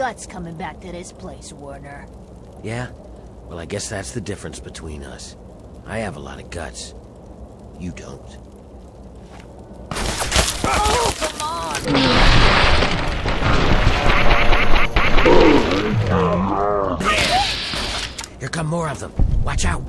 guts coming back to this place, Werner. Yeah? Well, I guess that's the difference between us. I have a lot of guts. You don't. Oh, come on! There! Here come more of them. Watch out!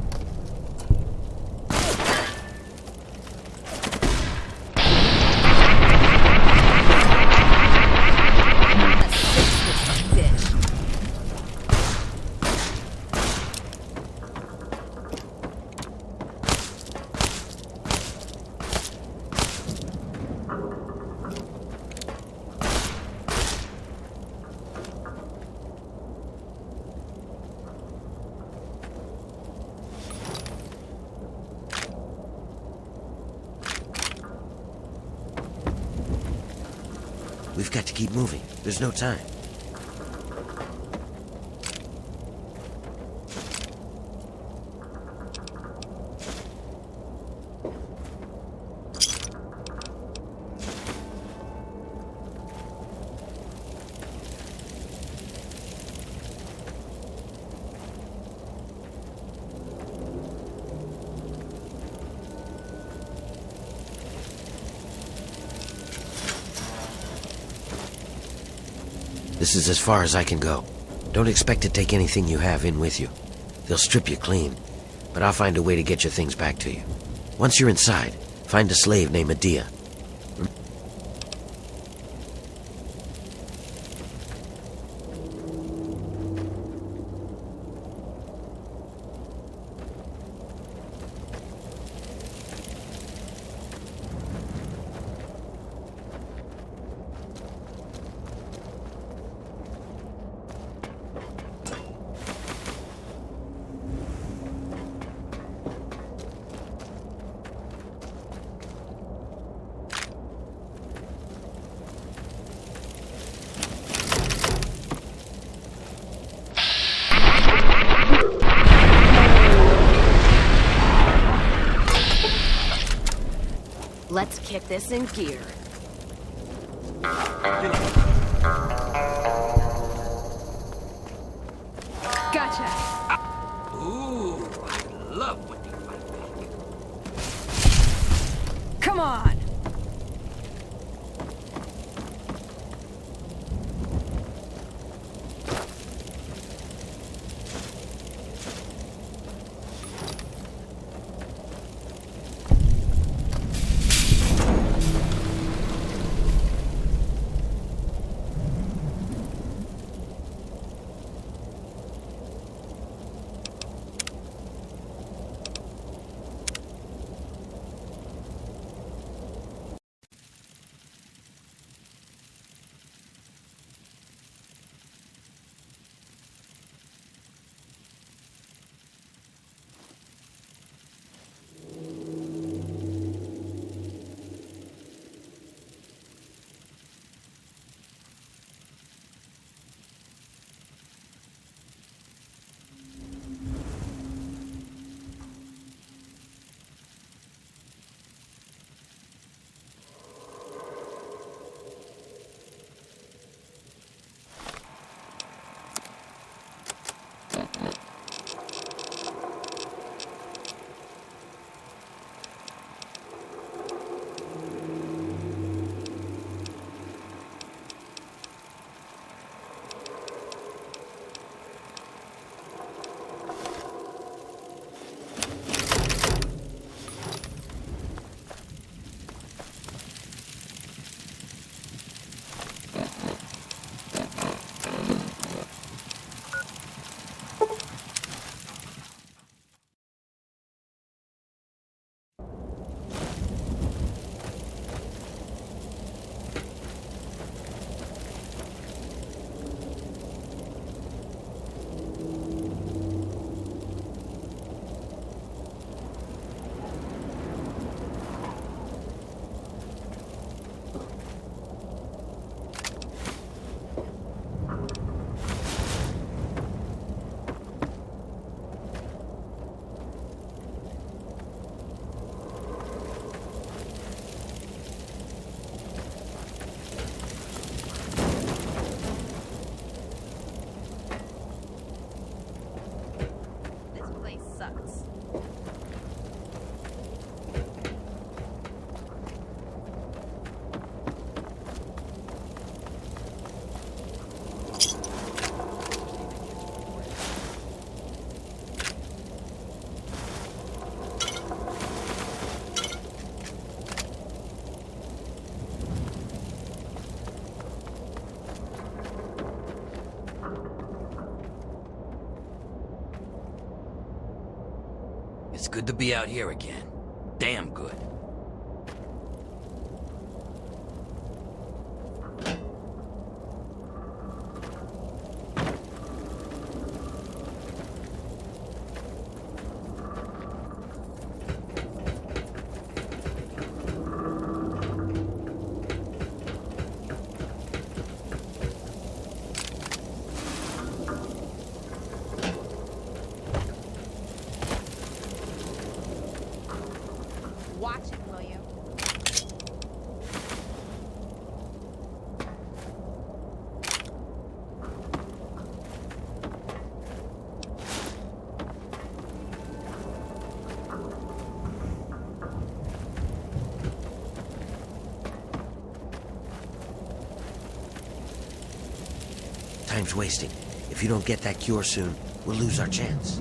We've got to keep moving. There's no time. This is as far as I can go. Don't expect to take anything you have in with you. They'll strip you clean, but I'll find a way to get your things back to you. Once you're inside, find a slave named Medea. Let's kick this in gear. Gotcha. Ooh, I love when you fight back. Come on. It's good to be out here again. Damn good. Watch it, will you? Time's wasting. If you don't get that cure soon, we'll lose our chance.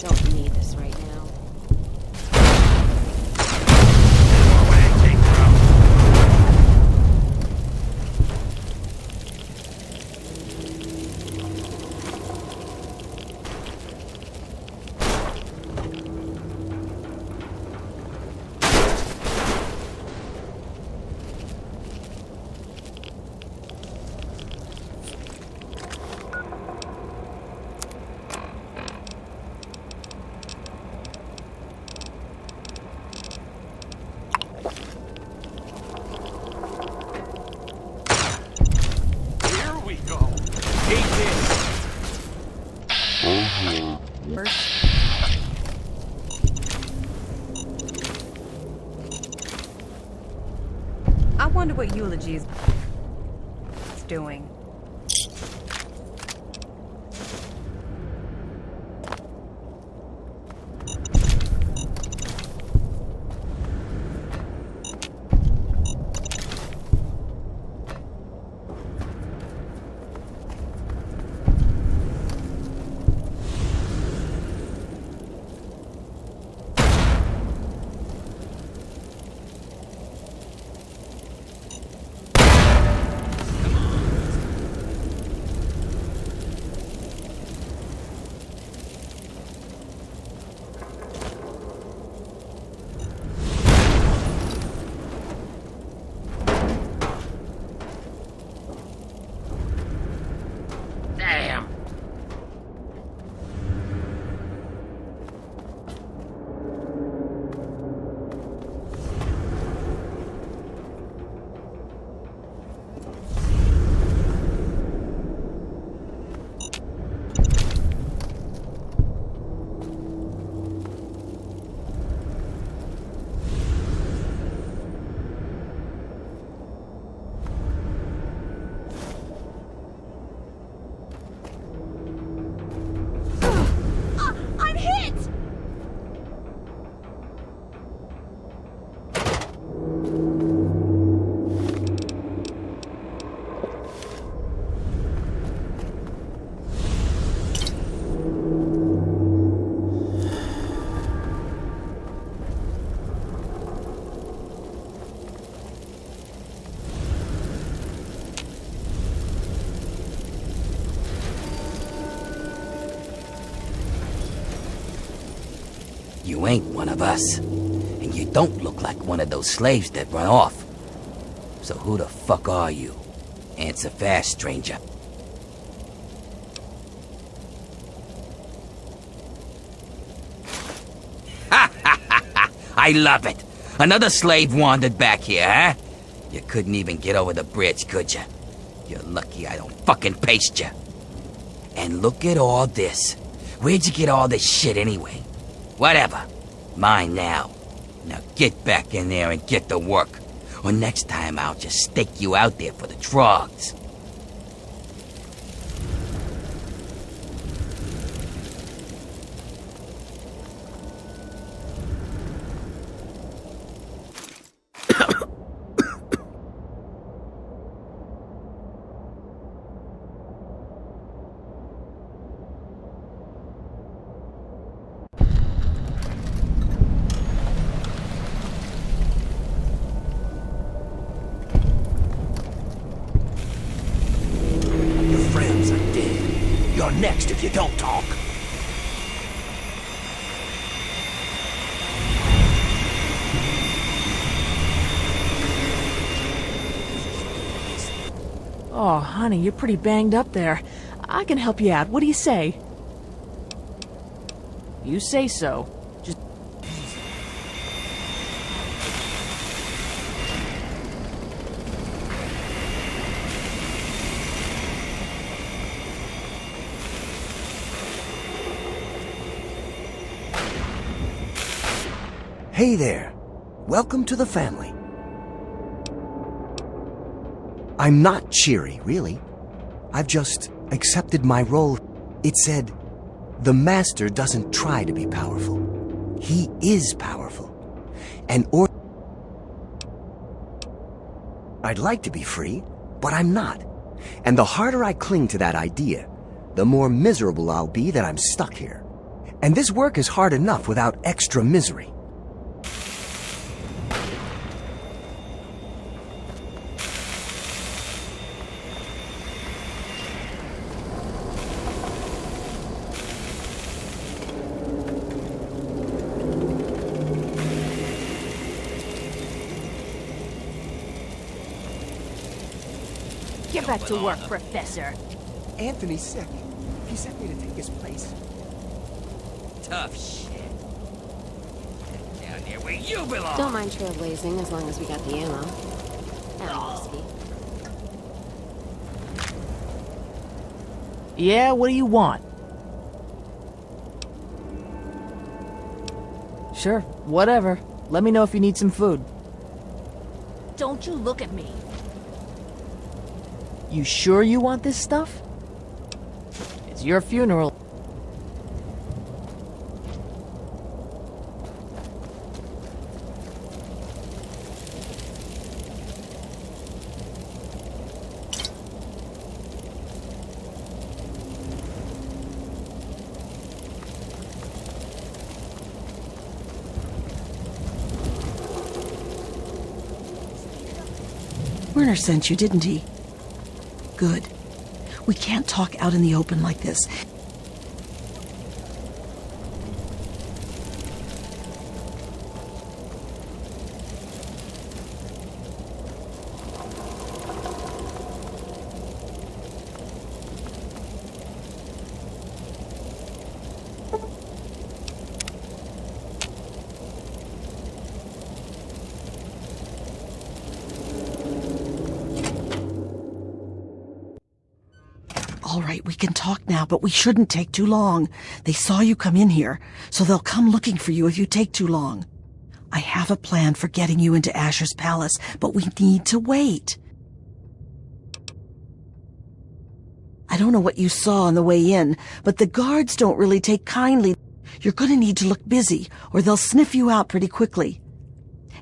Don't need this right now. Here we go. Take this. First, I wonder what Eulogy is doing. You ain't one of us. And you don't look like one of those slaves that run off. So who the fuck are you? Answer fast, stranger. I love it. Another slave wandered back here, huh? You couldn't even get over the bridge, could you? You're lucky I don't fucking paste you. And look at all this. Where'd you get all this shit anyway? Whatever. Mine now. Now get back in there and get to work. Or next time I'll just stake you out there for the drugs. You're next if you don't talk. Oh, honey, you're pretty banged up there. I can help you out. What do you say? You say so. Just... Hey there. Welcome to the family. I'm not cheery, really. I've just accepted my role. It said, the master doesn't try to be powerful. He is powerful. I'd like to be free, but I'm not. And the harder I cling to that idea, the more miserable I'll be that I'm stuck here. And this work is hard enough without extra misery. Get back to work, Professor. Anthony's sick. He sent me to take his place. Tough shit. Down there where you belong. Don't mind trailblazing as long as we got the ammo. And whiskey. Yeah, what do you want? Sure, whatever. Let me know if you need some food. Don't you look at me. You sure you want this stuff? It's your funeral. Werner sent you, didn't he? Good. We can't talk out in the open like this. All right, we can talk now, but we shouldn't take too long. They saw you come in here, so they'll come looking for you if you take too long. I have a plan for getting you into Asher's palace, but we need to wait. I don't know what you saw on the way in, but the guards don't really take kindly. You're going to need to look busy, or they'll sniff you out pretty quickly.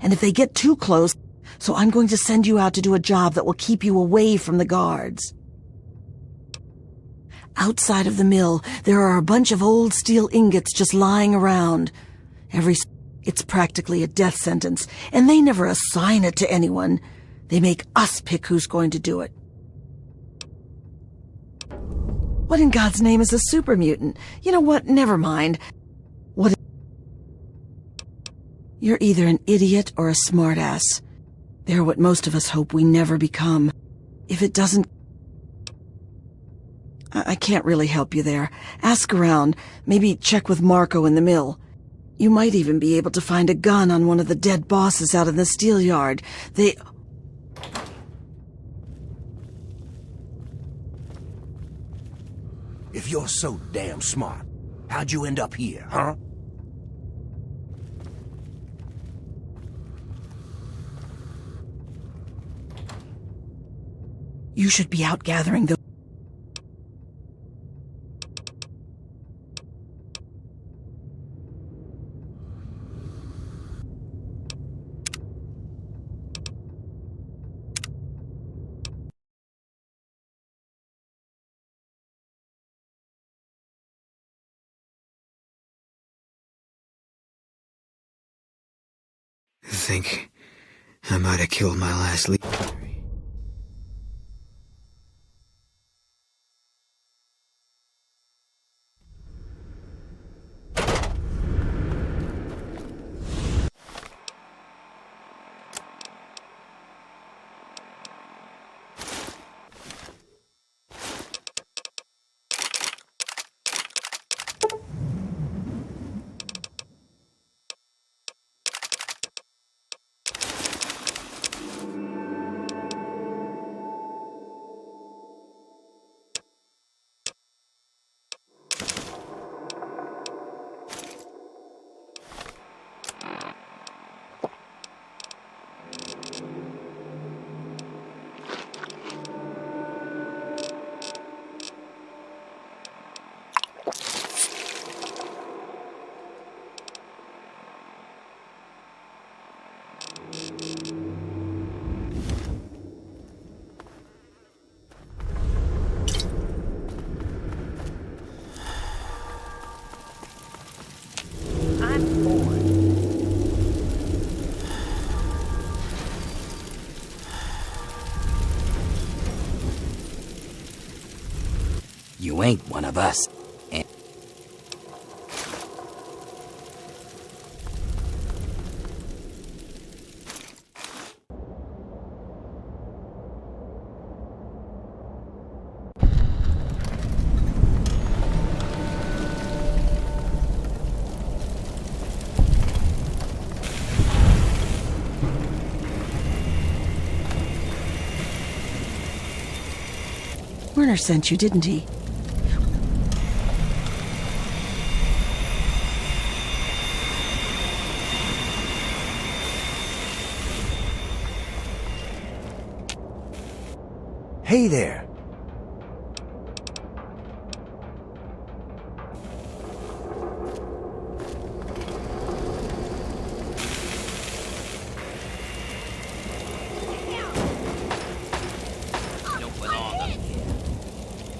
And if they get too close, so I'm going to send you out to do a job that will keep you away from the guards. Outside of the mill, there are a bunch of old steel ingots just lying around. It's practically a death sentence, and they never assign it to anyone. They make us pick who's going to do it. What in God's name is a super mutant? You know what? Never mind. You're either an idiot or a smartass. They're what most of us hope we never become. If it doesn't... I can't really help you there. Ask around. Maybe check with Marco in the mill. You might even be able to find a gun on one of the dead bosses out in the steel yard. They... If you're so damn smart, how'd you end up here, huh? You should be out gathering the... I think I might have killed my last lead. I'm bored. You ain't one of us. And Werner sent you, didn't he? Hey there.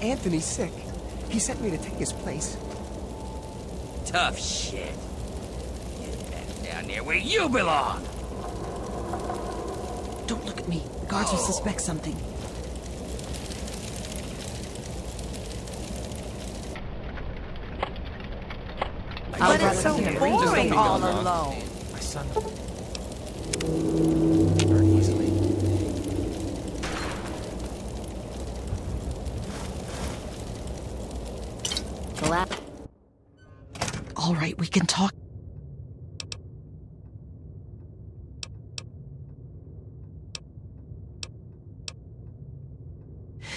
Anthony's sick. He sent me to take his place. tough shit. Get back down there where you belong. Don't look at me. The guards will suspect something. But it's so boring all alone. My son... Very easily. All right, we can talk.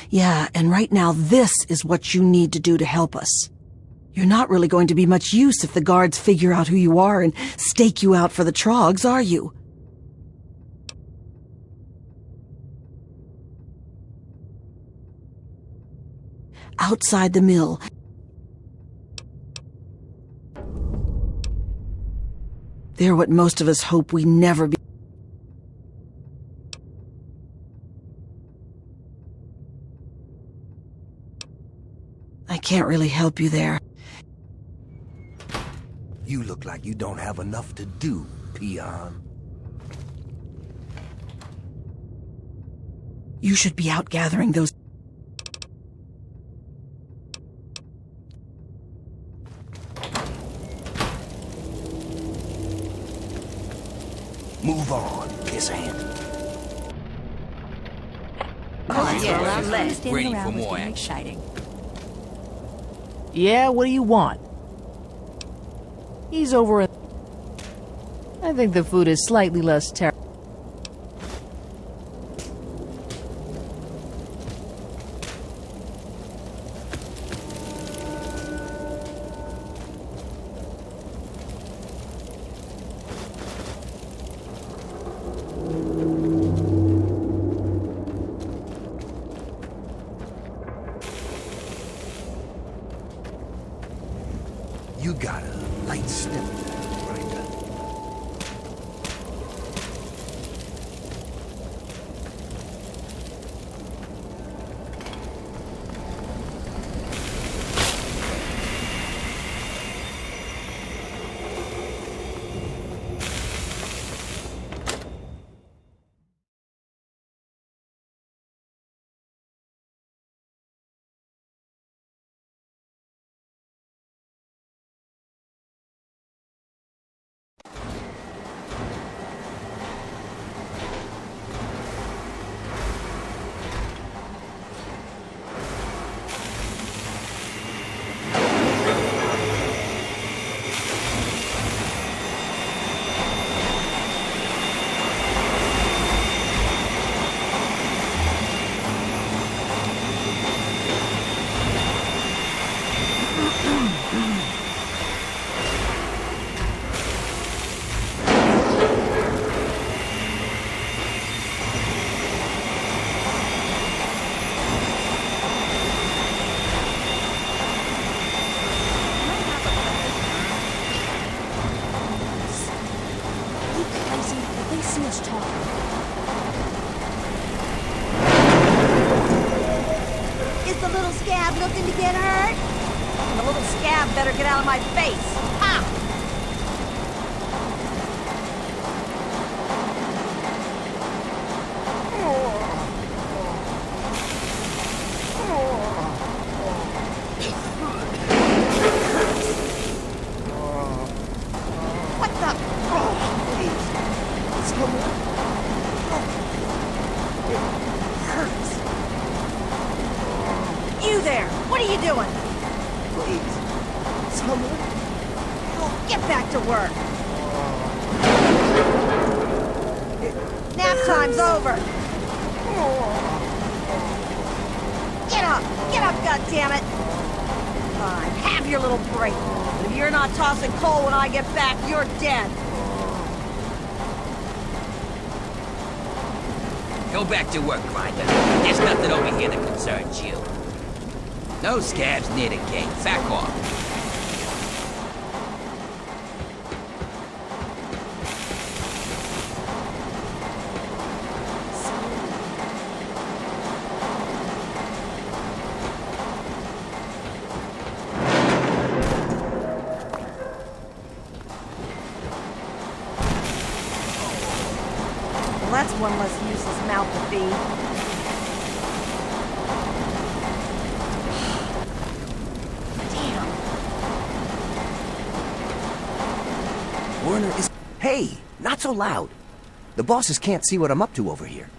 Yeah, and right now this is what you need to do to help us. You're not really going to be much use if the guards figure out who you are and stake you out for the trogs, are you? Outside the mill. They're what most of us hope we never be. I can't really help you there. You look like you don't have enough to do, peon. You should be out gathering those... Move on, piss hand. Let's ready for more action. exciting. Yeah, what do you want? He's over at... I think the food is slightly less terrible. You got a light step, Grinder. Is the little scab looking to get hurt? The little scab better get out of my face. Ah! What the? Oh, please. Someone. It hurts. You there! What are you doing? Please. Someone. Oh, get back to work. Nap time's over. Get up! Get up, goddammit! Fine, have your little break. But if you're not tossing coal when I get back, you're dead. Go back to work, Grinder. There's nothing over here that concerns you. No scabs near the gate. Back off. Well, that's one less useless mouth to feed. Werner is... Hey, not so loud. The bosses can't see what I'm up to over here.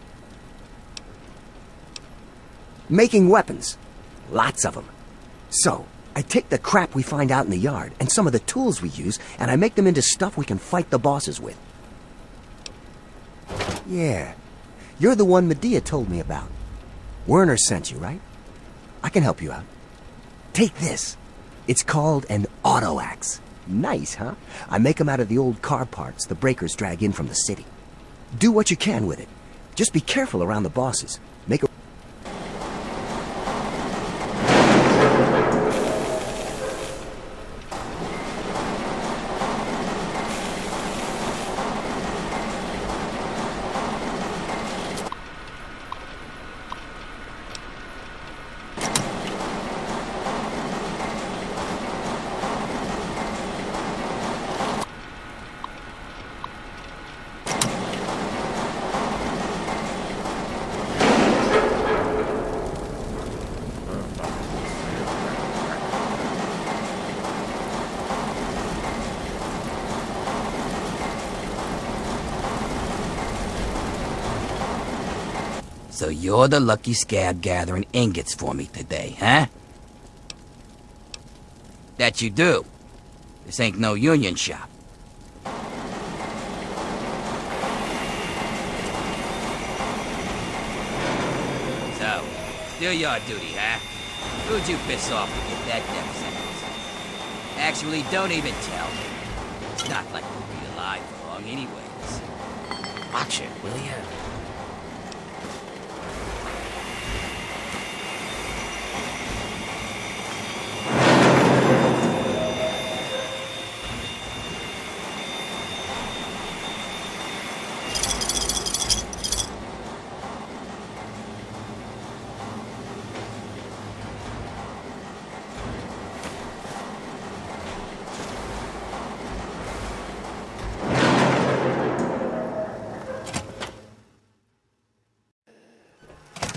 Making weapons. Lots of them. So, I take the crap we find out in the yard and some of the tools we use, and I make them into stuff we can fight the bosses with. Yeah. You're the one Medea told me about. Werner sent you, right? I can help you out. Take this. It's called an auto axe. Nice, huh? I make them out of the old car parts the breakers drag in from the city. Do what you can with it. Just be careful around the bosses. Make a... So you're the lucky scab gathering ingots for me today, huh? That you do. This ain't no union shop. So, still your duty, huh? Who'd you piss off to get that death sentence? Actually, don't even tell me. It's not like you'll be alive for long anyways. Watch it, will ya?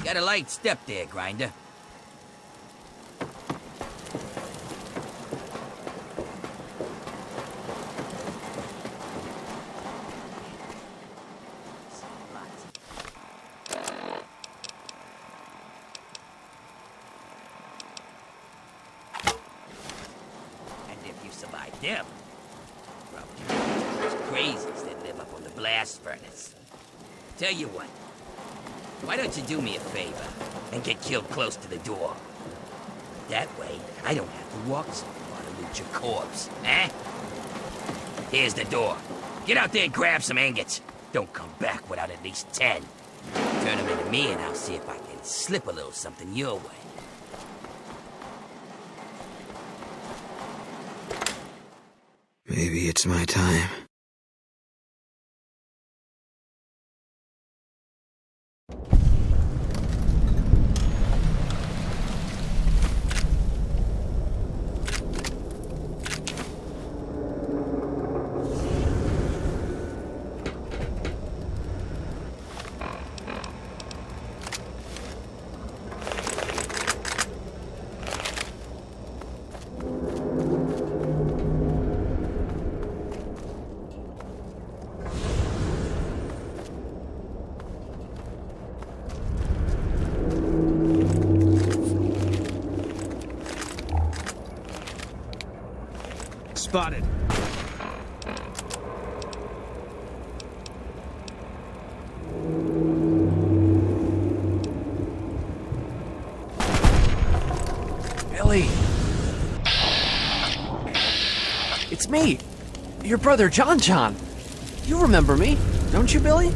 Got a light step there, Grinder. And if you survive them, probably those crazies that live up on the blast furnace. Tell you what. Why don't you do me a favor and get killed close to the door? That way, I don't have to walk so far to loot your corpse, eh? Here's the door. Get out there and grab some ingots. Don't come back without at least 10. Turn them into me and I'll see if I can slip a little something your way. Maybe it's my time. Spotted. Billy! It's me! Your brother, John. You remember me, don't you, Billy?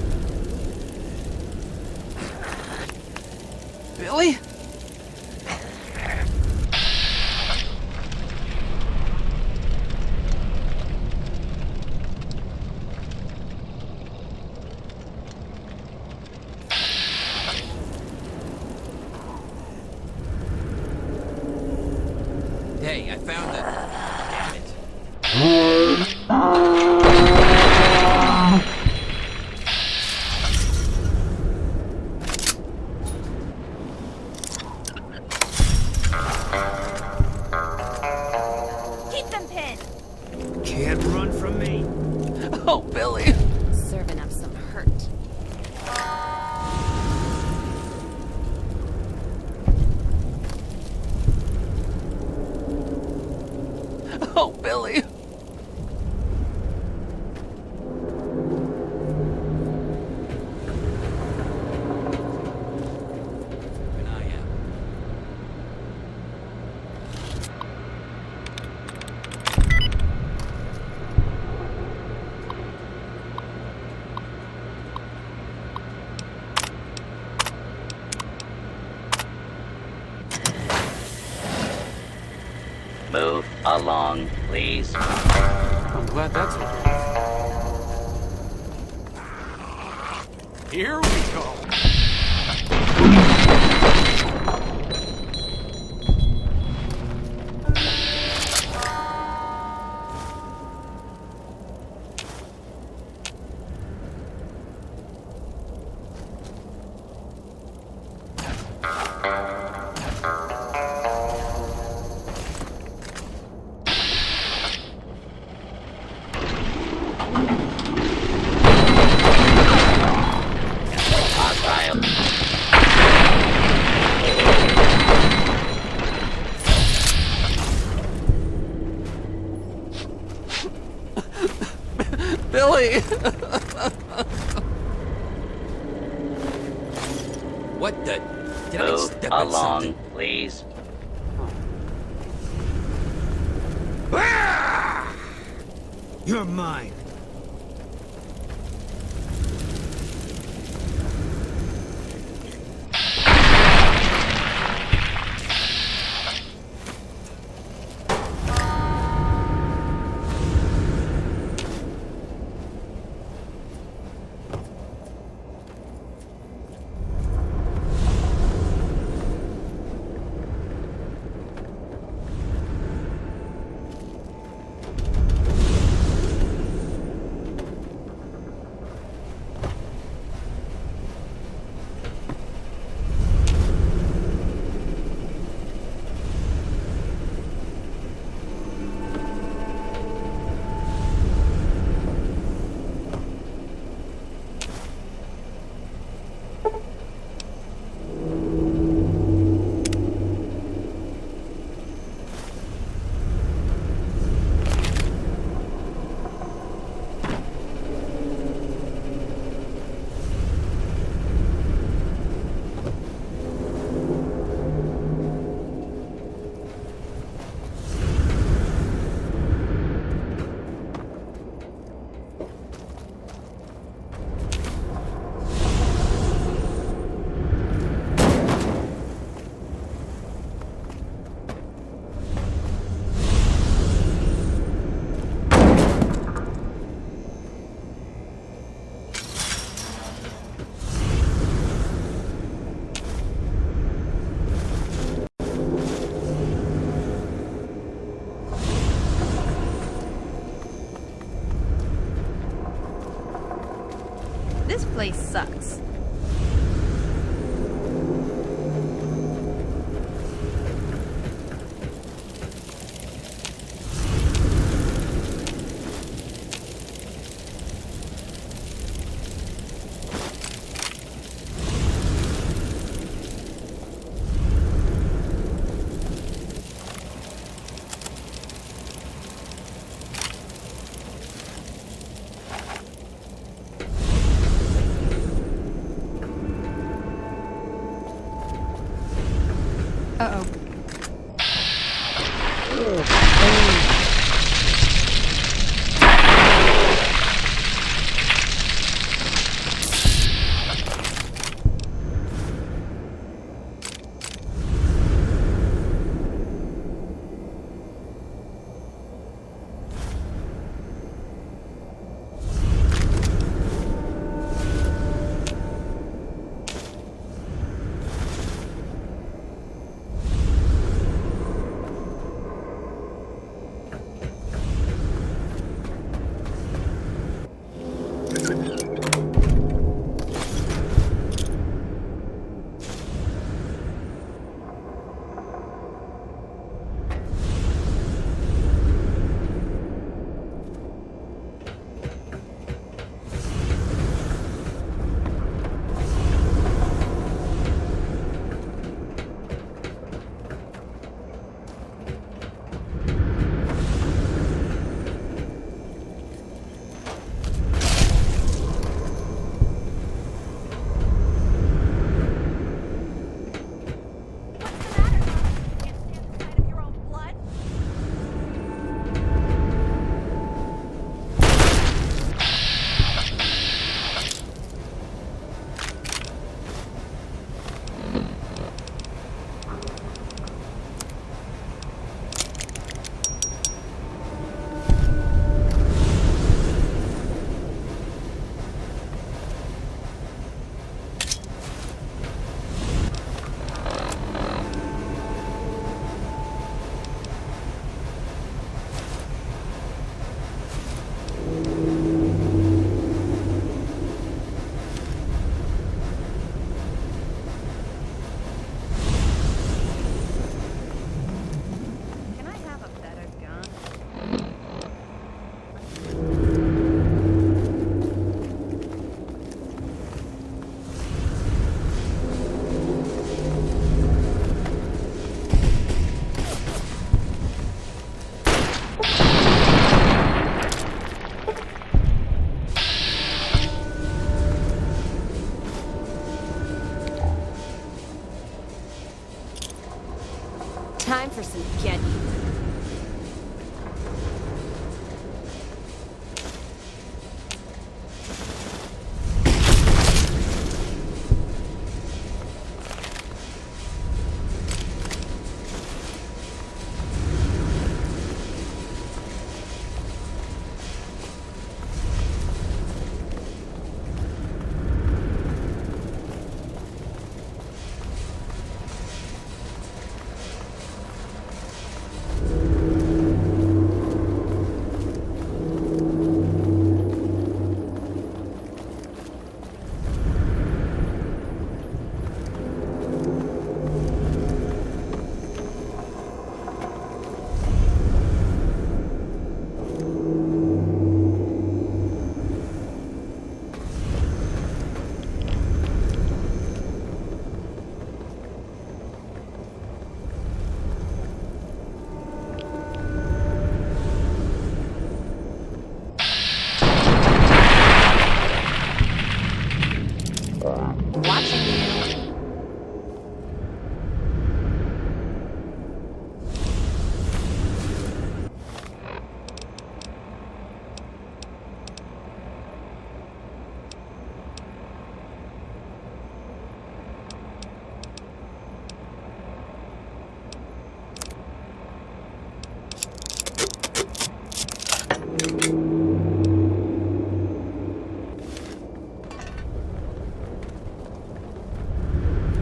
Billy? Hey, I found the... Damn it. Keep them pinned! Can't run from me. Oh, Billy! Serving up some hurt. Oh, Billy! Keep an eye out. Move along, please. I'm glad that's what it is. Here we go! Hostile. Billy! What the? Did I Move step on along, something? please. You're mine. This place sucks. for some get.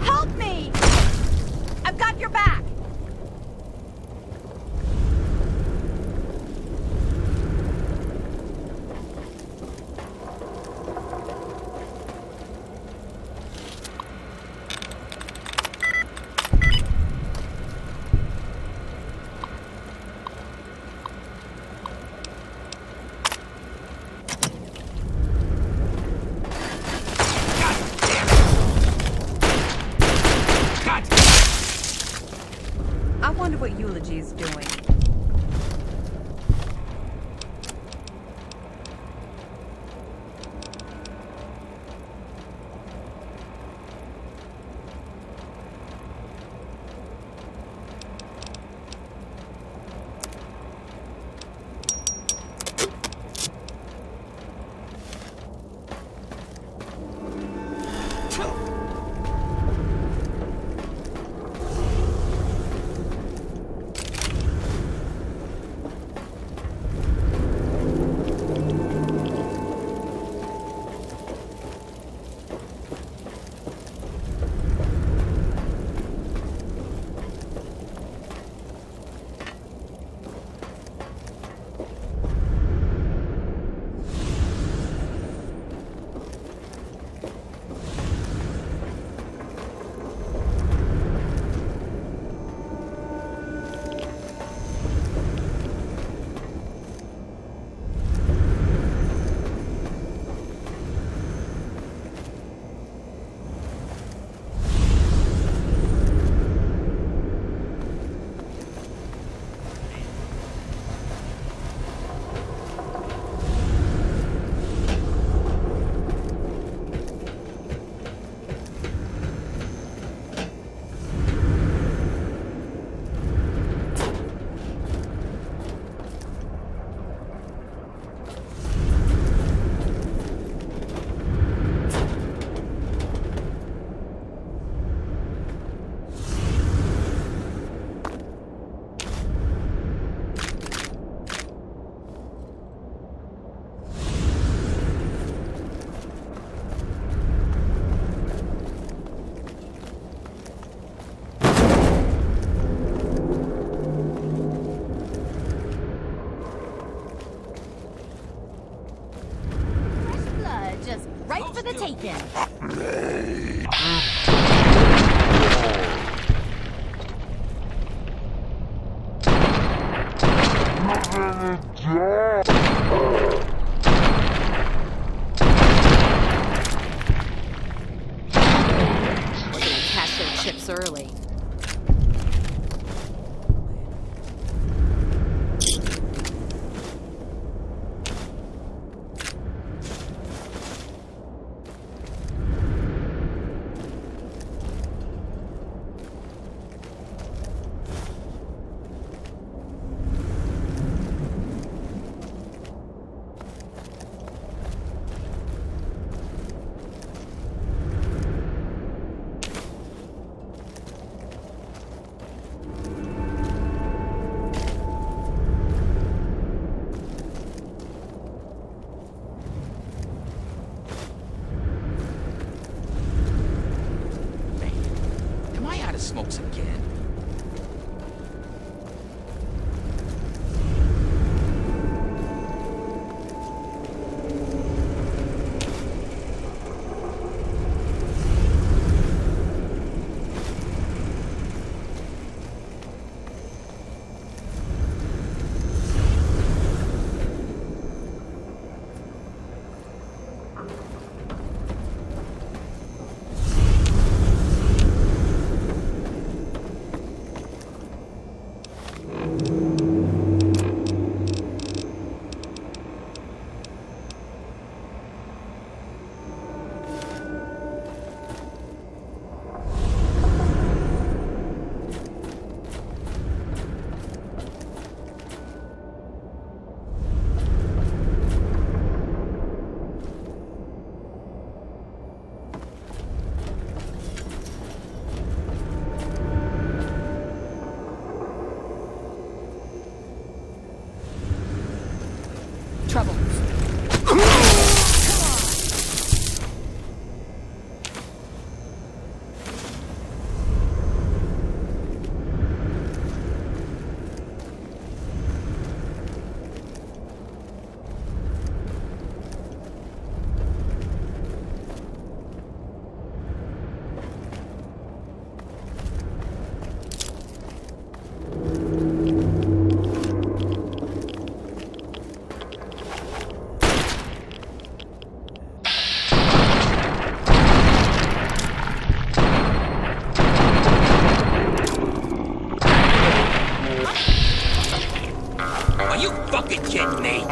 Help me! I've got your back! I wonder what Eulogy is doing. Right for the taking. We're gonna cash their chips early. Trouble. Are you fucking kidding me?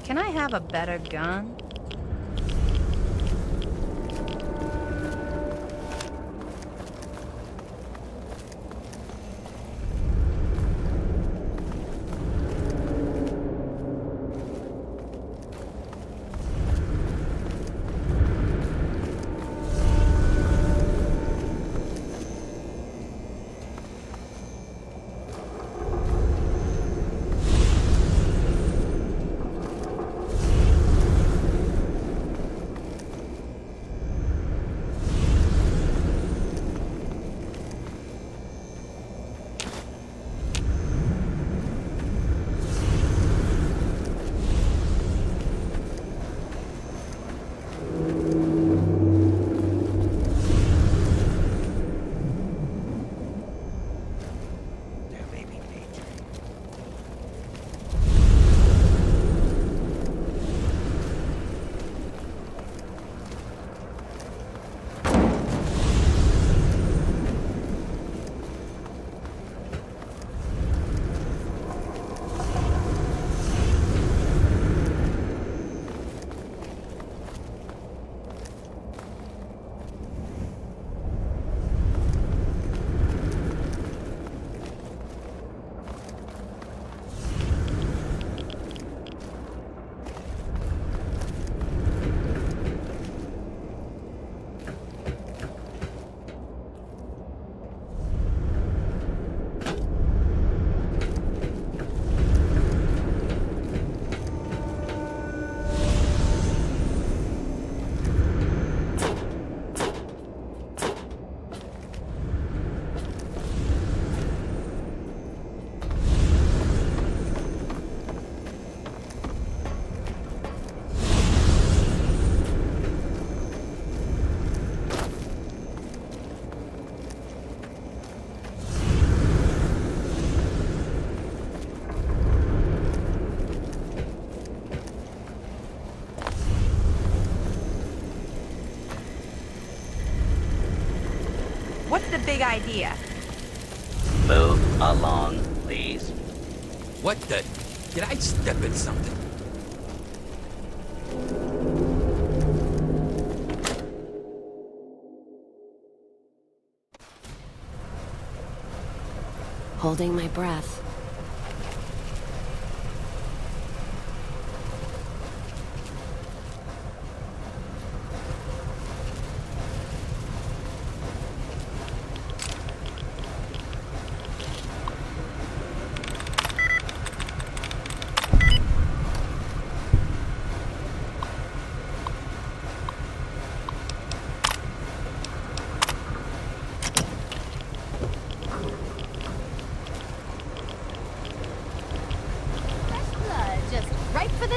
Can I have a better gun? What's the big idea? Move along, please. What the? Did I step in something? Holding my breath.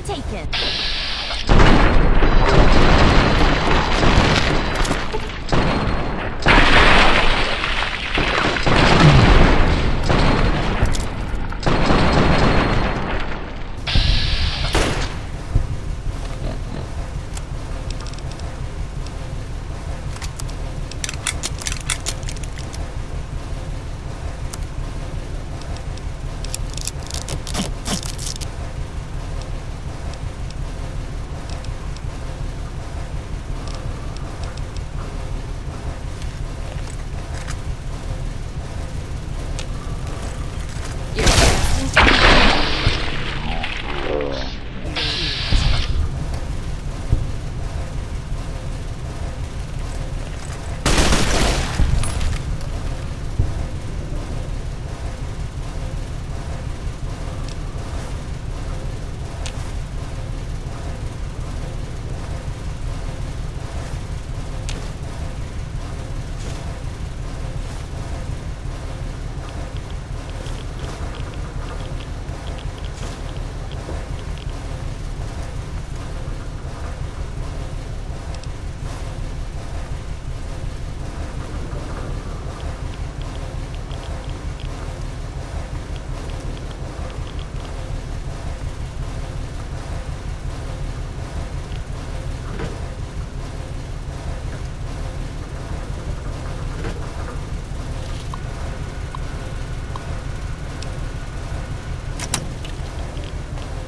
the taking.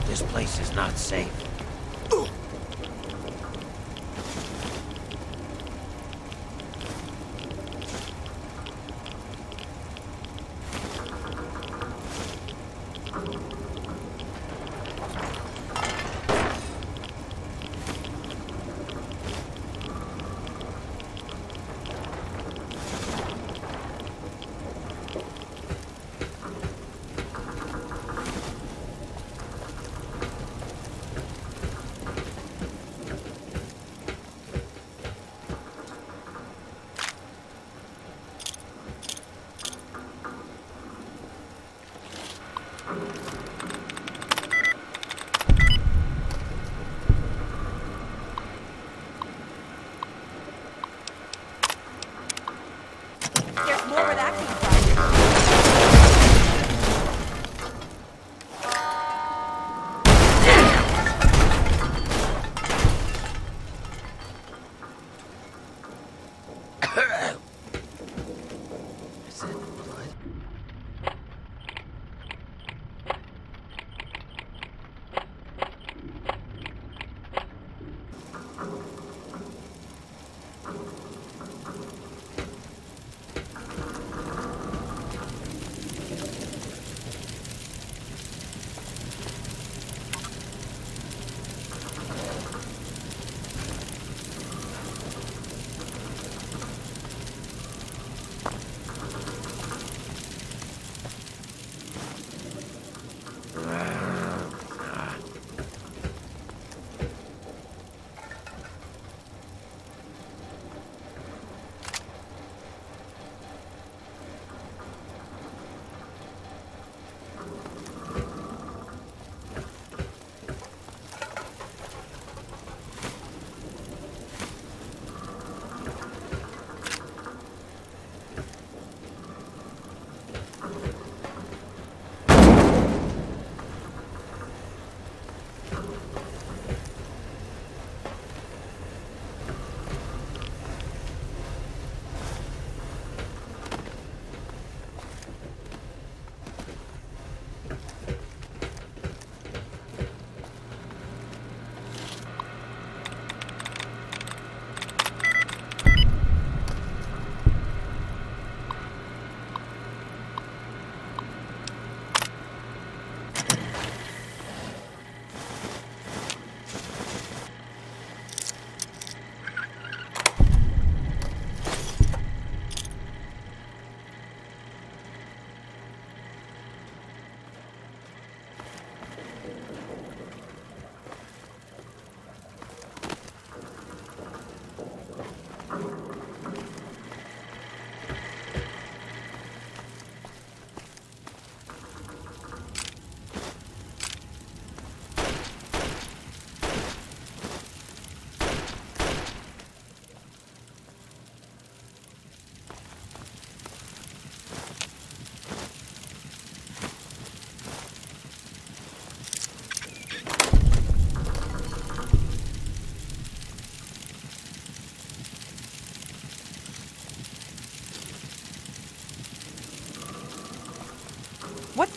This place is not safe. There's more where that came from.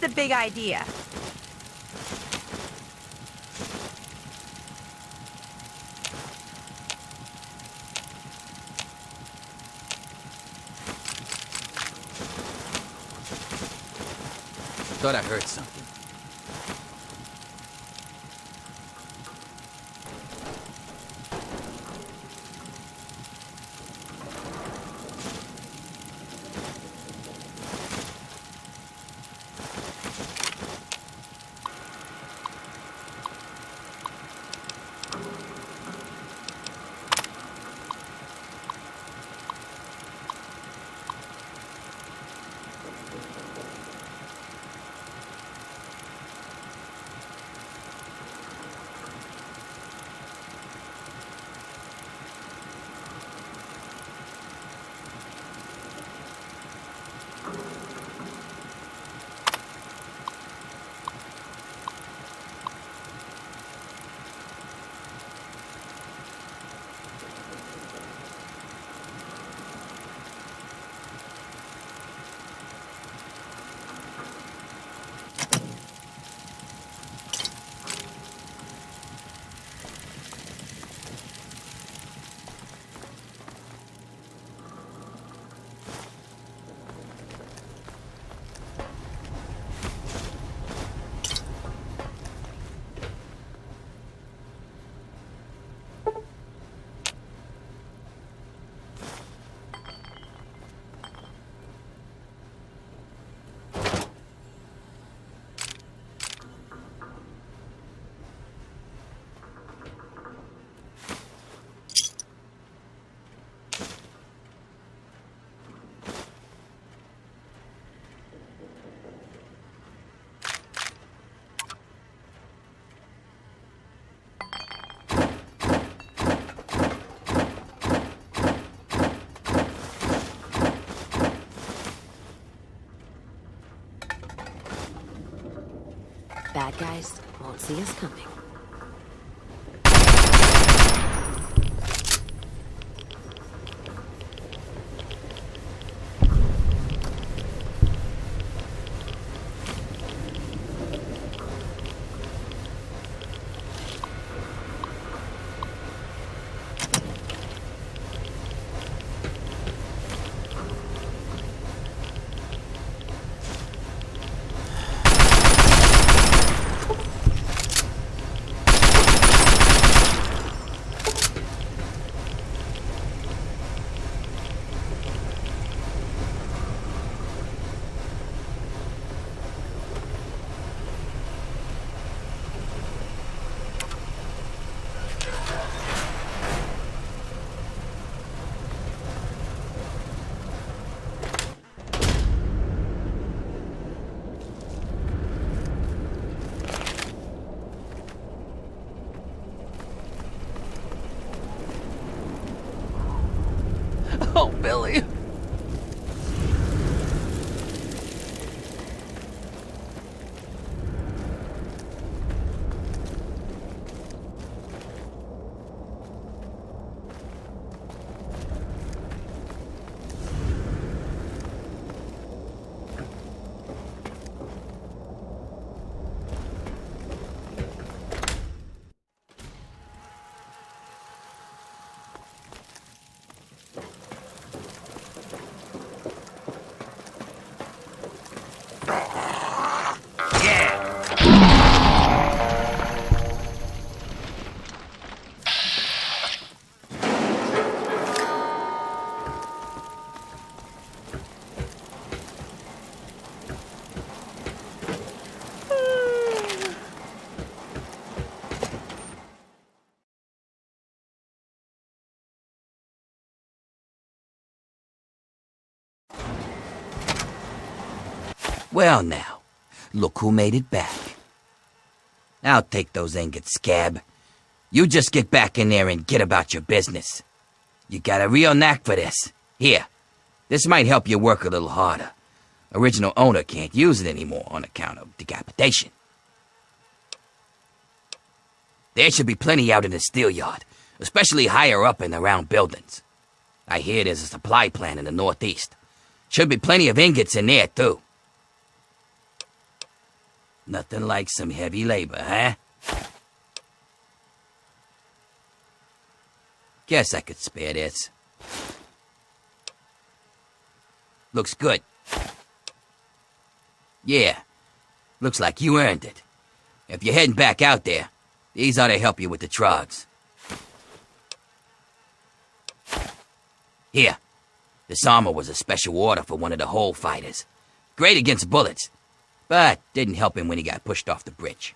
the big idea? Thought I heard something. Bad guys won't see us coming. Oh, Billy. Well now, look who made it back. I'll take those ingots, Scab. You just get back in there and get about your business. You got a real knack for this. Here, this might help you work a little harder. Original owner can't use it anymore on account of decapitation. There should be plenty out in the steel yard, especially higher up and around buildings. I hear there's a supply plant in the northeast. Should be plenty of ingots in there, too. Nothing like some heavy labor, huh? Guess I could spare this. Looks good. Yeah, looks like you earned it. If you're heading back out there, these ought to help you with the drugs. Here, this armor was a special order for one of the hole fighters. Great against bullets, but didn't help him when he got pushed off the bridge.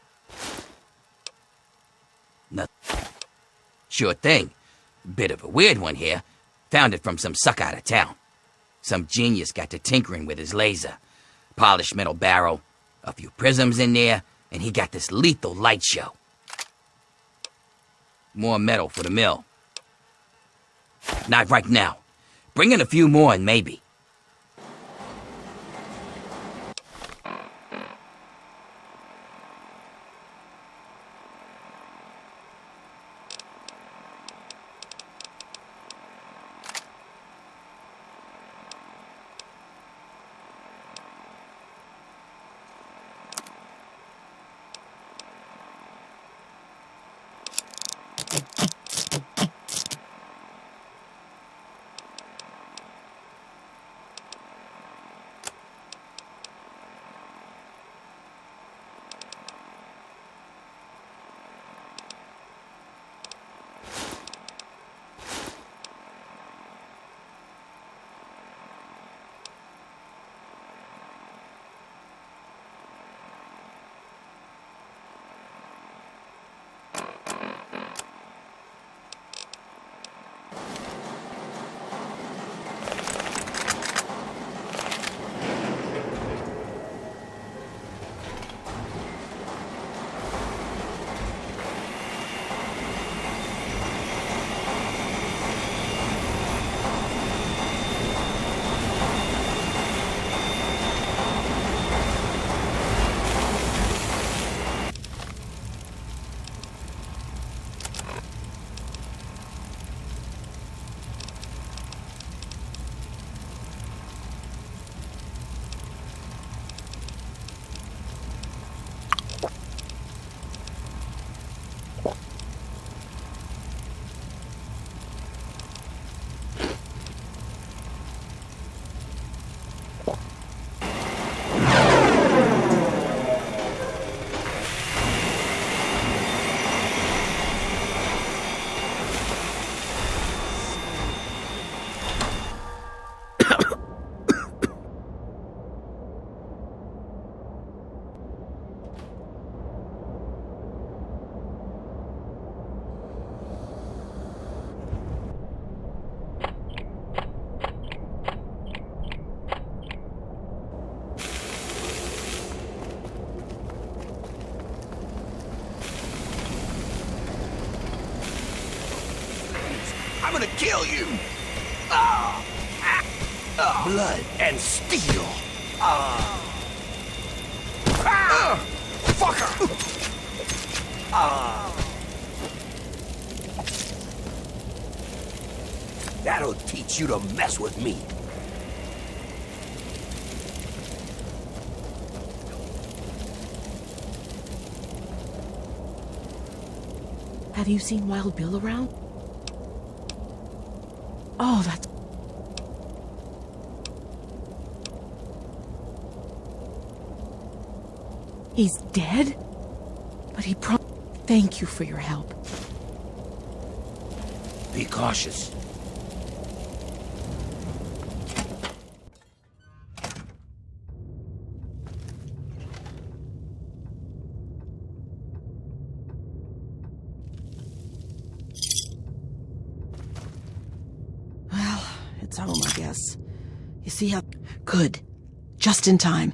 Sure thing. Bit of a weird one here. Found it from some sucker out of town. Some genius got to tinkering with his laser. Polished metal barrel, a few prisms in there, and he got this lethal light show. More metal for the mill. Not right now. Bring in a few more and maybe. I'm gonna kill you! Blood and steel! Fucker! That'll teach you to mess with me. Have you seen Wild Bill around? Oh, that's... He's dead? But he Thank you for your help. Be cautious. Well, it's home, I guess. You see how... Good. Just in time.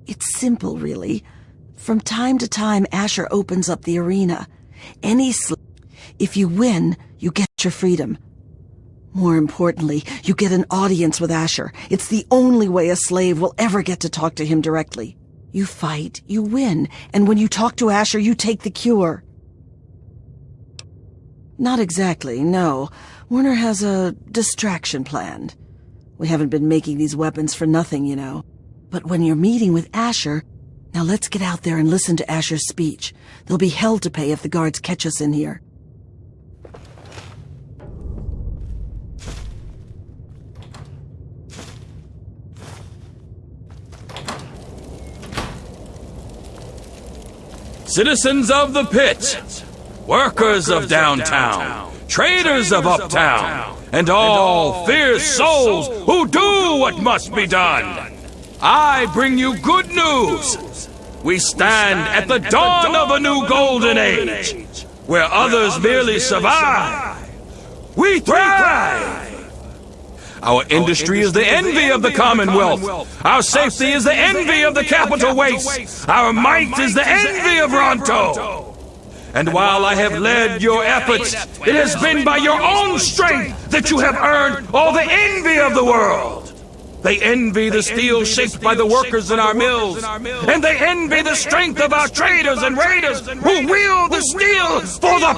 It's simple, really. From time to time, Asher opens up the arena. If you win, you get your freedom. More importantly, you get an audience with Asher. It's the only way a slave will ever get to talk to him directly. You fight, you win, and when you talk to Asher, you take the cure. Not exactly, no. Werner has a distraction planned. We haven't been making these weapons for nothing, you know. But when you're meeting with Asher... Now let's get out there and listen to Asher's speech. There'll be hell to pay if the guards catch us in here. Citizens of the pit, workers of downtown, traders of uptown, and all fierce souls who do what must be done. I bring you good news. We stand at the dawn of a new golden age, where others merely survive. We thrive! Our industry is the envy of the Commonwealth. Our safety is the envy of the Capital Waste. Our might is the envy of Ronto. And while I have led your efforts, it has been by your own strength that you have earned all the envy of the world. They envy the steel shaped by the workers in our mills. And they envy the strength of our traders and raiders who wield the steel for the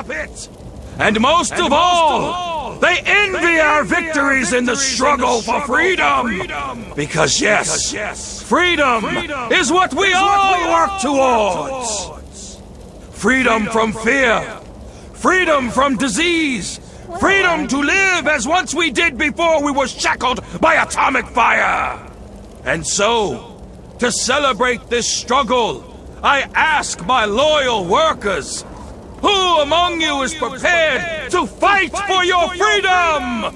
pit. And most of all, they envy our victories in the struggle for freedom. Because yes, freedom is what we all work towards. Freedom from fear. Freedom from disease. Freedom to live as once we did before we were shackled by atomic fire. And so, to celebrate this struggle, I ask my loyal workers, who among you is prepared to fight for your freedom?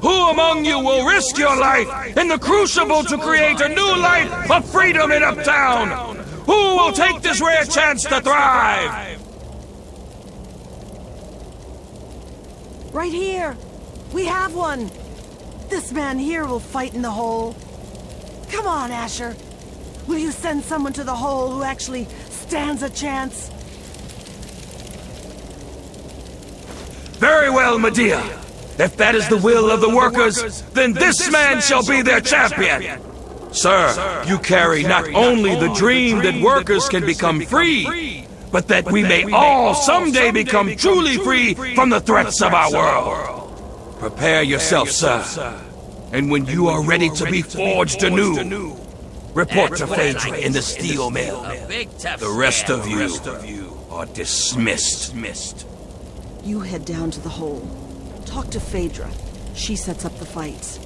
Who among you will risk your life in the crucible to create a new life of freedom in Uptown? Who will take this rare chance to thrive? Right here. We have one. This man here will fight in the hole. Come on, Asher. Will you send someone to the hole who actually stands a chance? Very well, Medea. If that is the will of the workers, then this man shall be their champion. Sir, you carry not only the dream that workers can become free, but that we may all someday become truly free from the threats of our world. Prepare yourself, sir. And when you are ready to be forged anew, report to Phaedra in the steel mill. The rest of you are dismissed. You head down to the hole. Talk to Phaedra. She sets up the fights.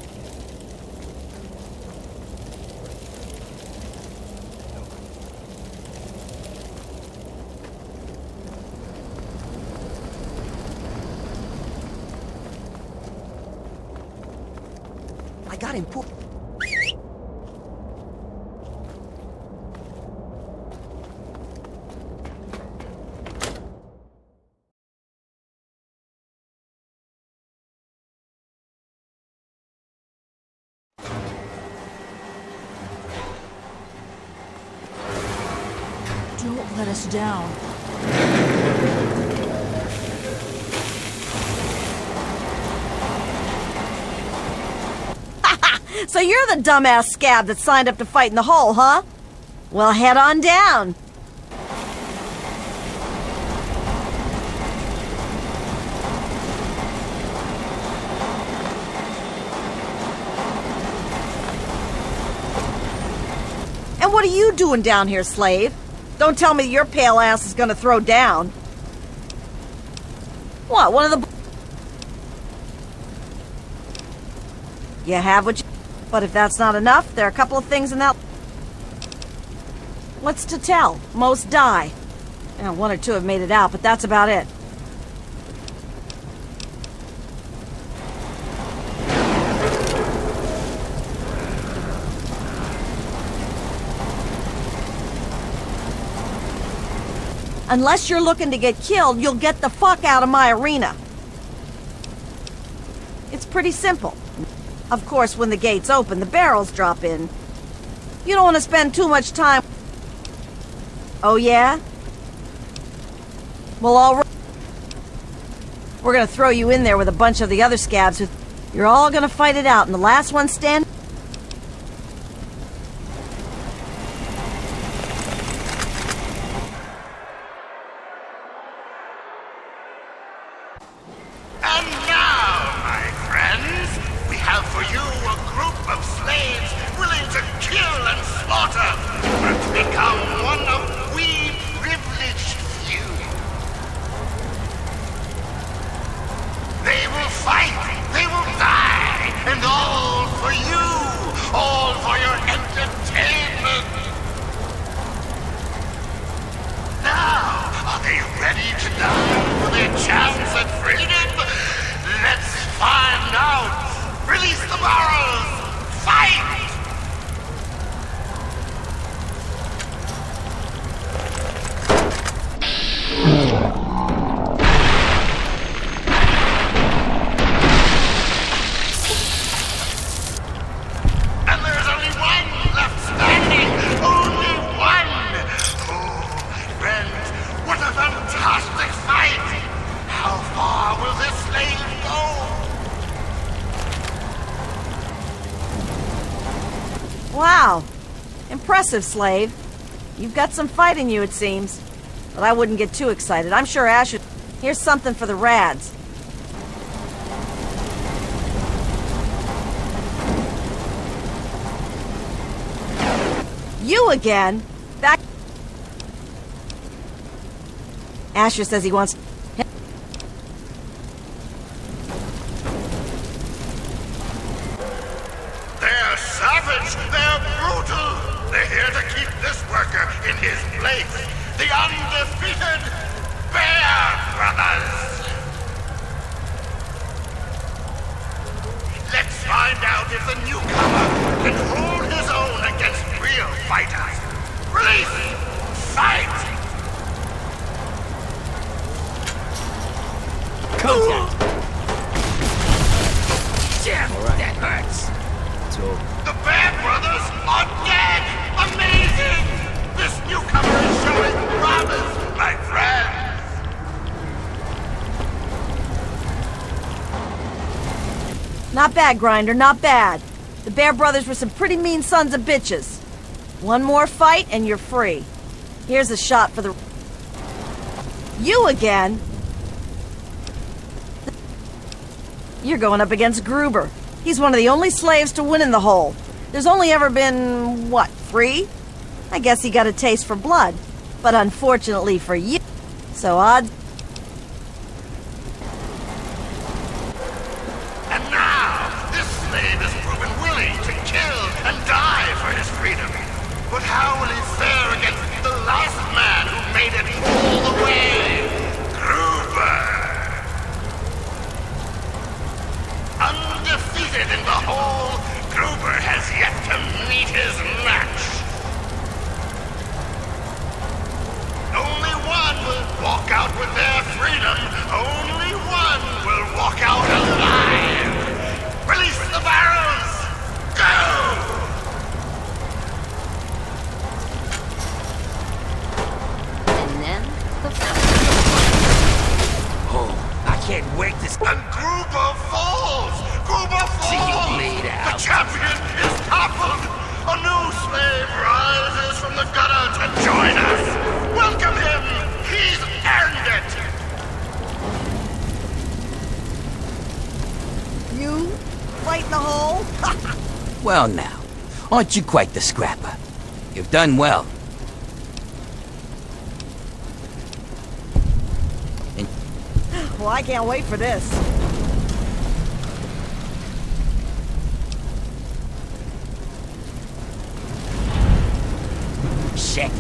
I got him pulled. Don't let us down. So you're the dumbass scab that signed up to fight in the hole, huh? Well, head on down. And what are you doing down here, slave? Don't tell me your pale ass is gonna throw down. What, one of the... You have what you... But if that's not enough, there are a couple of things in that... What's to tell? Most die. One or two have made it out, but that's about it. Unless you're looking to get killed, you'll get the fuck out of my arena. It's pretty simple. Of course, when the gates open, the barrels drop in. You don't want to spend too much time... Oh, yeah? Well, all right. We're gonna throw you in there with a bunch of the other scabs. You're all gonna fight it out, and the last one stand... And now, my friends, we have for you a group of slaves willing to kill Wow. Impressive, slave. You've got some fight in you, it seems. But I wouldn't get too excited. I'm sure Ash... Here's something for the rads. You again? Back... Asher says he wants... They're savage! They're brutal! They're here to keep this worker in his place! The undefeated Bear Brothers! Let's find out if the newcomer can hold his own against real fighters! Release! Fight! Contact! Damn, that hurts! The Bear Brothers are dead! Amazing! This newcomer is showing promise, my friends! Not bad, Grinder, not bad. The Bear Brothers were some pretty mean sons of bitches. One more fight and you're free. Here's a shot for the... You again? You're going up against Gruber. He's one of the only slaves to win in the hole. There's only ever been, what, 3? I guess he got a taste for blood. But unfortunately for you, so odds... And now, this slave is proven willing to kill and die for his freedom. But how will he fare against the last man who made it all the way? Gruber! Undefeated in the hole, Gruber has yet to meet his match. Only one will walk out with their freedom. Only one will walk out alive. Release the barrels! Go! And then the Oh, I can't wait to... And Gruber falls! Gruber falls! See you bleed out. The champion is toppled! A new slave rises from the gutter to join us! Welcome him! He's earned it! You? Fight in the hole? Well now, aren't you quite the scrapper? You've done well. Well, I can't wait for this. Shit.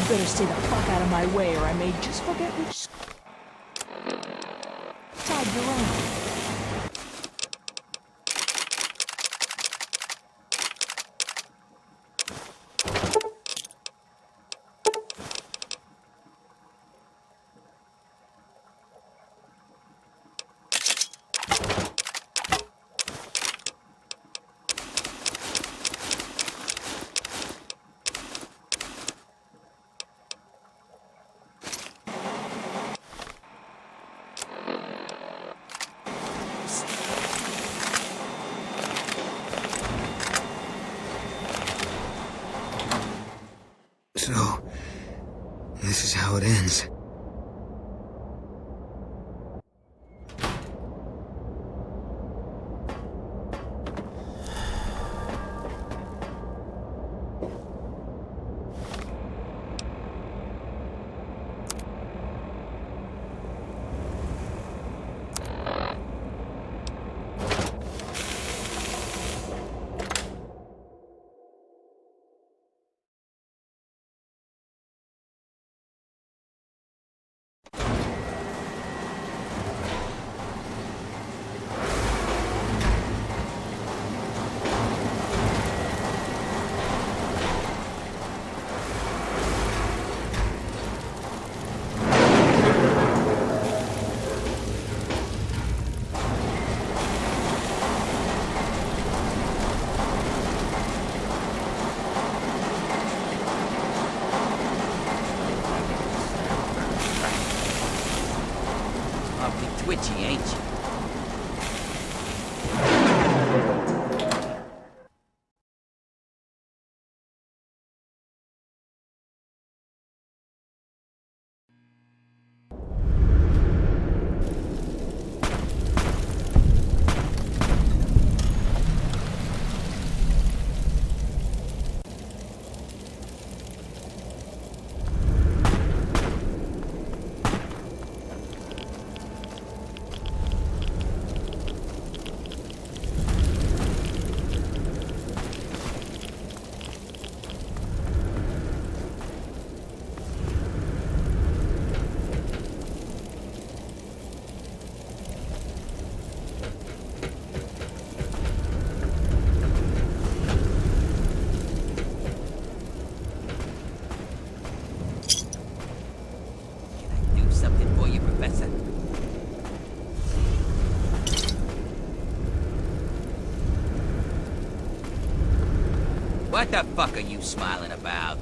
better stay the fuck out of my way, or I may just forget which side you're on. So, this is how it ends. Twitchy, ain't you? What the fuck are you smiling about?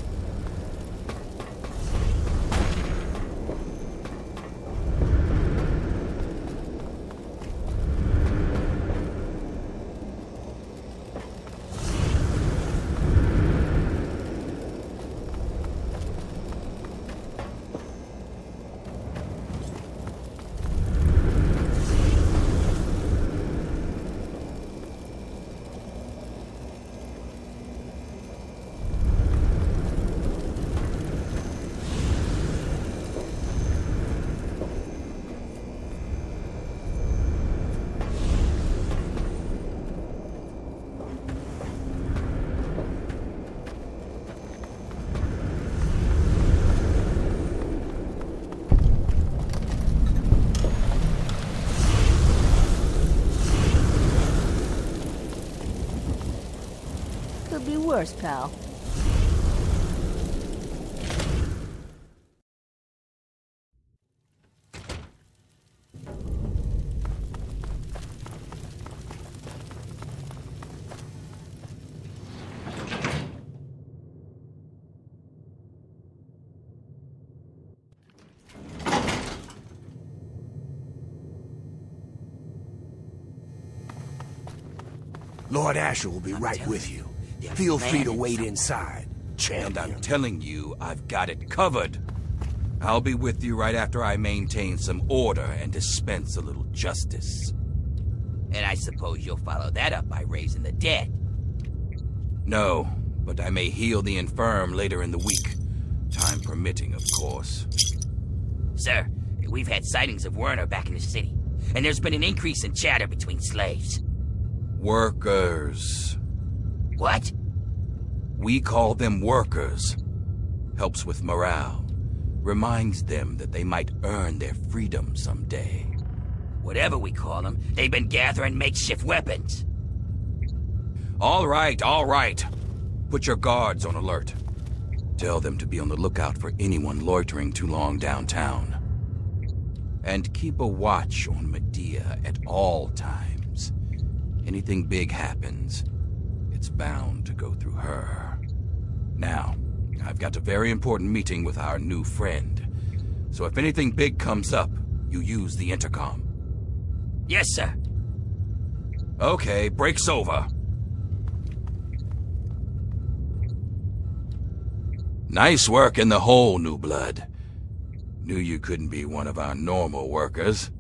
Could be worse, pal. Lord Asher will be right with you. Feel free to wait inside, champion. And I'm telling you, I've got it covered. I'll be with you right after I maintain some order and dispense a little justice. And I suppose you'll follow that up by raising the dead. No, but I may heal the infirm later in the week. Time permitting, of course. Sir, we've had sightings of Werner back in the city, and there's been an increase in chatter between slaves. Workers. What? We call them workers. helps with morale, reminds them that they might earn their freedom someday. Whatever we call them, they've been gathering makeshift weapons. All right. Put your guards on alert. Tell them to be on the lookout for anyone loitering too long downtown. And keep a watch on Medea at all times. Anything big happens, it's bound to go through her. Now, I've got a very important meeting with our new friend. So if anything big comes up, you use the intercom. Yes, sir. Okay, break's over. Nice work in the hole, new blood. Knew you couldn't be one of our normal workers.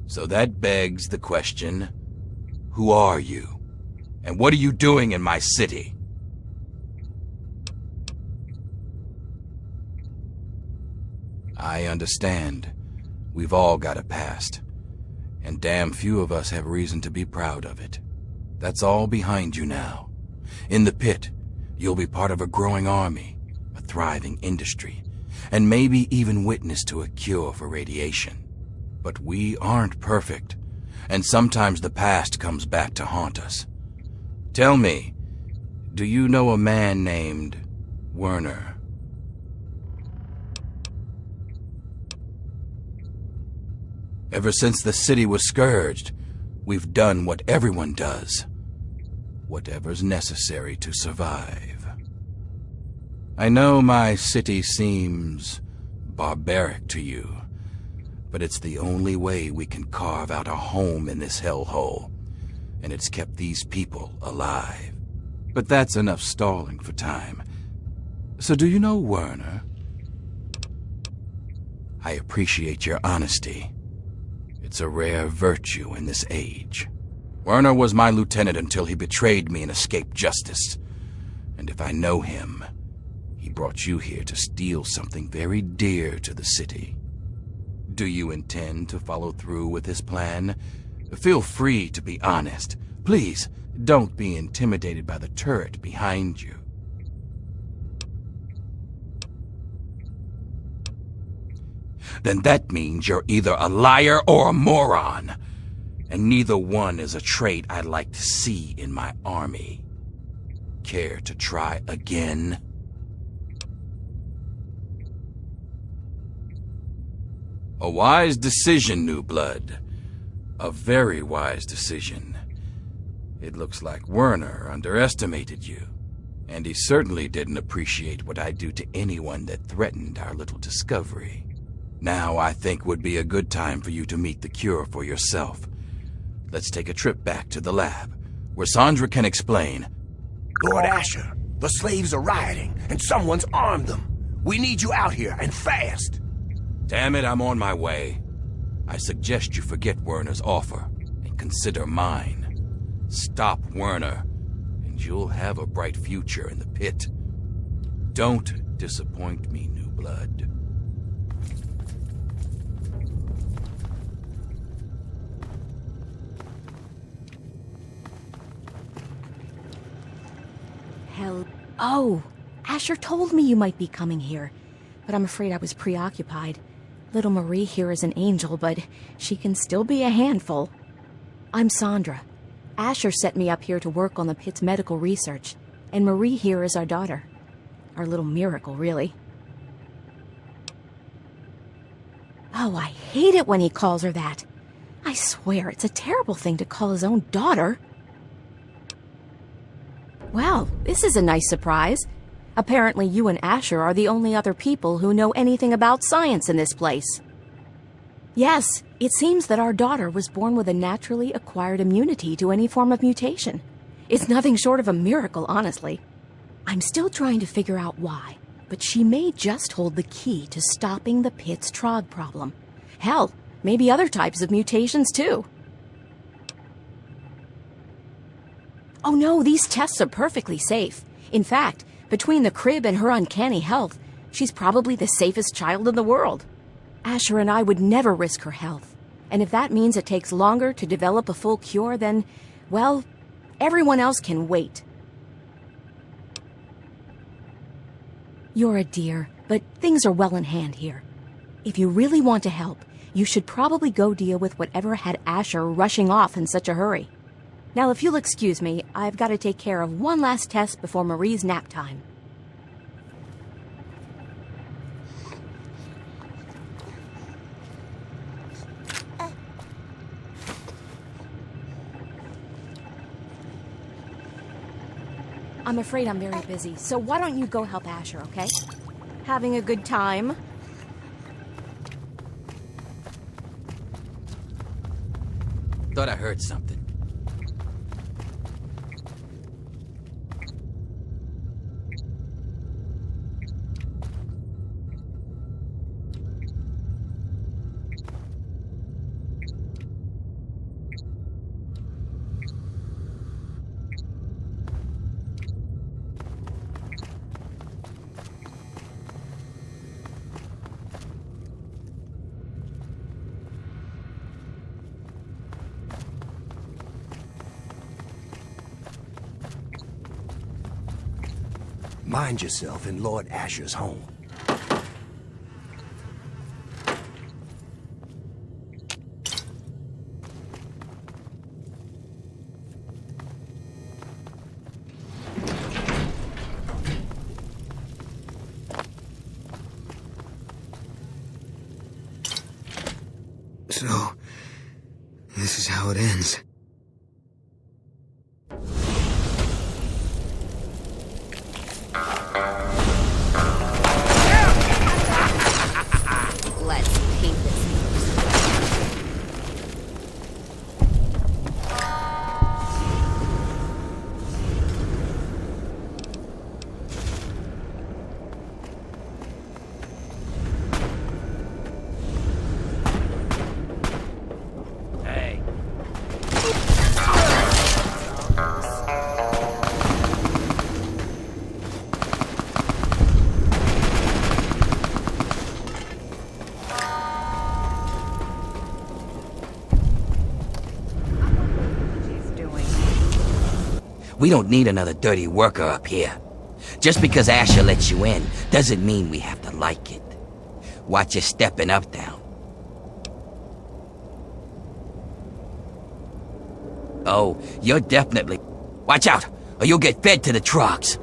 So that begs the question, who are you? And what are you doing in my city? I understand. We've all got a past. And damn few of us have reason to be proud of it. That's all behind you now. In the pit, you'll be part of a growing army, a thriving industry, and maybe even witness to a cure for radiation. But we aren't perfect, and sometimes the past comes back to haunt us. Tell me, do you know a man named Werner? Ever since the city was scourged, we've done what everyone does. Whatever's necessary to survive. I know my city seems barbaric to you, but it's the only way we can carve out a home in this hellhole, and it's kept these people alive. But that's enough stalling for time. So do you know Werner? I appreciate your honesty. It's a rare virtue in this age. Werner was my lieutenant until he betrayed me and escaped justice. And if I know him, he brought you here to steal something very dear to the city. Do you intend to follow through with his plan? Feel free to be honest. Please, don't be intimidated by the turret behind you. Then that means you're either a liar or a moron. And neither one is a trait I'd like to see in my army. Care to try again? A wise decision, new blood. A very wise decision. It looks like Werner underestimated you. And he certainly didn't appreciate what I do to anyone that threatened our little discovery. Now I think would be a good time for you to meet the cure for yourself. Let's take a trip back to the lab, where Sandra can explain. Lord Asher, the slaves are rioting, and someone's armed them. We need you out here, and fast. Damn it, I'm on my way. I suggest you forget Werner's offer, and consider mine. Stop Werner, and you'll have a bright future in the pit. Don't disappoint me, new blood. Hell. Oh, Asher told me you might be coming here, but I'm afraid I was preoccupied. Little Marie here is an angel, but she can still be a handful. I'm Sandra. Asher set me up here to work on the pit's medical research, and Marie here is our daughter. Our little miracle, really. Oh, I hate it when he calls her that. I swear, it's a terrible thing to call his own daughter. Well, this is a nice surprise. Apparently you and Asher are the only other people who know anything about science in this place. Yes, it seems that our daughter was born with a naturally acquired immunity to any form of mutation. It's nothing short of a miracle, honestly. I'm still trying to figure out why, but she may just hold the key to stopping the pit's Trog problem. Hell, maybe other types of mutations too. Oh no, these tests are perfectly safe. In fact, between the crib and her uncanny health, she's probably the safest child in the world. Asher and I would never risk her health. And if that means it takes longer to develop a full cure, then, well, everyone else can wait. You're a dear, but things are well in hand here. If you really want to help, you should probably go deal with whatever had Asher rushing off in such a hurry. Now, if you'll excuse me, I've got to take care of one last test before Marie's nap time. I'm afraid I'm very busy, so why don't you go help Asher, okay? Having a good time? Thought I heard something. Mind yourself in Lord Asher's home. So, this is how it ends. Let's paint this. Hey. We don't need another dirty worker up here. Just because Asher lets you in doesn't mean we have to like it. Watch your stepping up down. Oh, you're definitely... Watch out, or you'll get fed to the trucks.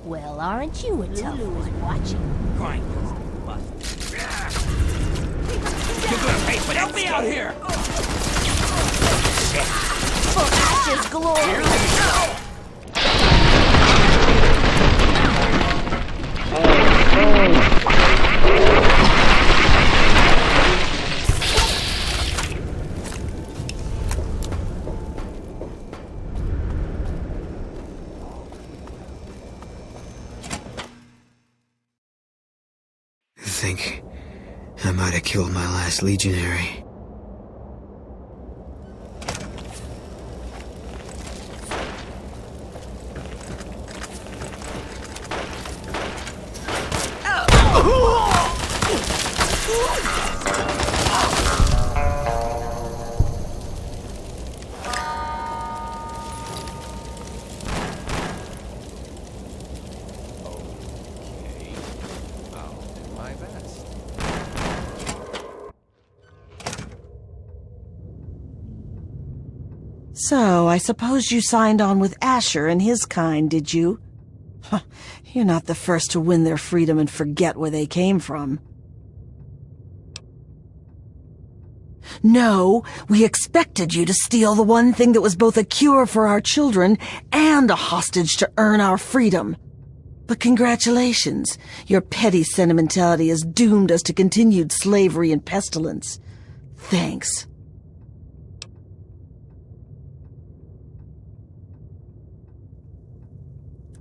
Well, aren't you a tough one? Lulu is watching. Grinders, bust. You're gonna pay for that. Help me out here! For Ash's glory! I think I might have killed my last legionary. So, I suppose you signed on with Asher and his kind, did you? You're not the first to win their freedom and forget where they came from. No, we expected you to steal the one thing that was both a cure for our children and a hostage to earn our freedom. But congratulations, your petty sentimentality has doomed us to continued slavery and pestilence. Thanks.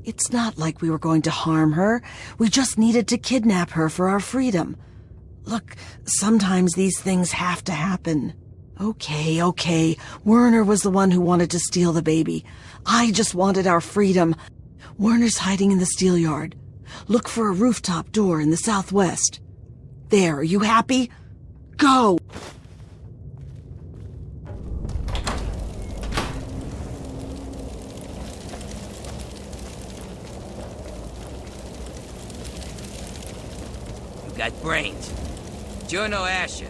It's not like we were going to harm her. We just needed to kidnap her for our freedom. Look, sometimes these things have to happen. Okay. Werner was the one who wanted to steal the baby. I just wanted our freedom. Werner's hiding in the steel yard. Look for a rooftop door in the southwest. There, are you happy? Go! Got brains. You're no Asher.